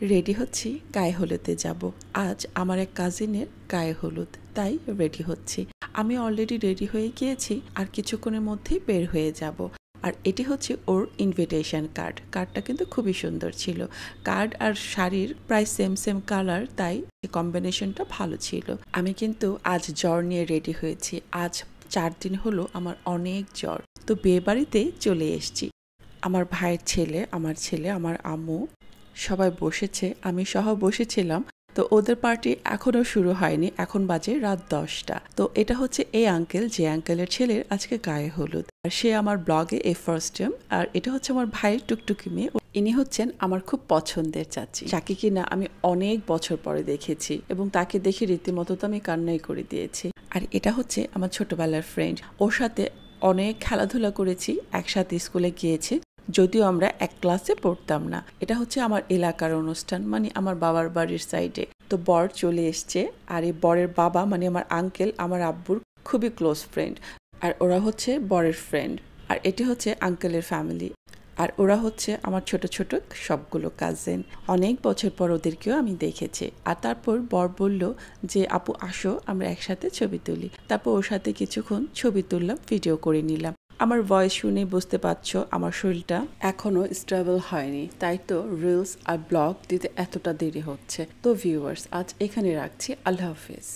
Ready হচ্ছি গায়ে হলুদে যাব। আজ আমার এক কাজিনের গায়ে হলুদ, তাই রেডি হচ্ছি। আমি অলরেডি রেডি হয়ে গিয়েছি, আর কিছুক্ষণের মধ্যেই বের হয়ে যাব। আর এটি হচ্ছে ওর ইনভিটেশন কার্ড। কার্ডটা কিন্তু খুবই সুন্দর ছিল। কার্ড আর শাড়ির প্রায় সেম সেম কালার, তাই কম্বিনেশনটা ভালো ছিল। আমি কিন্তু আজ জ্বর নিয়ে রেডি হয়েছি। আজ 4 দিন হলো আমার অনেক জ্বর, তো বিয়ে বাড়িতে চলে এসেছি। আমার ভাইয়ের ছেলে, আমার আম্মু সবাই বসেছে, আমি সহ বসেছিলাম। তো ওদের পার্টি এখনো শুরু হয়নি, এখন বাজে রাত 10টা। তো এটা হচ্ছে এই আঙ্কেল, যে আঙ্কেলের ছেলের আজকে গায়ে হলুদ। আর সে আমার ব্লগে এই ফার্স্ট টাইম। আর এটা হচ্ছে আমার ভাইয়ের টুকটুকি মেয়ে। ইনি হচ্ছেন আমার খুব পছন্দের চাচি, যাকে কিনা আমি অনেক বছর পরে দেখেছি, এবং তাকে দেখে রীতিমতো তো আমি কান্নাই করে দিয়েছি। আর এটা হচ্ছে আমার ছোটবেলার ফ্রেন্ড। ওর সাথে অনেক খেলাধুলা করেছি, একসাথে স্কুলে গিয়েছি, যদিও আমরা এক ক্লাসে পড়তাম না। এটা হচ্ছে আমার এলাকার অনুষ্ঠান, মানে আমার বাবার বাড়ির সাইডে। তো বর চলে এসছে, আর এই বরের বাবা মানে আমার আঙ্কেল আমার আব্বুর খুবই ক্লোজ ফ্রেন্ড। আর ওরা হচ্ছে বরের ফ্রেন্ড। আর এটি হচ্ছে আঙ্কেলের ফ্যামিলি। আর ওরা হচ্ছে আমার ছোট ছোট সবগুলো কাজিন। অনেক বছর পর ওদেরকেও আমি দেখেছি। আর তারপর বর বলল যে আপু আসো, আমরা একসাথে ছবি তুলি। তারপর ওর সাথে কিছুক্ষণ ছবি তুললাম, ভিডিও করে নিলাম। আমার ভয়েস শুনে বুঝতে পারছো আমার শরীরটা এখনো স্টেবল হয়নি, তাই তো রিলস আর ব্লগ দিতে এতটা দেরি হচ্ছে। তো ভিউয়ার্স, আজ এখানে রাখছি। আল্লাহ হাফিজ।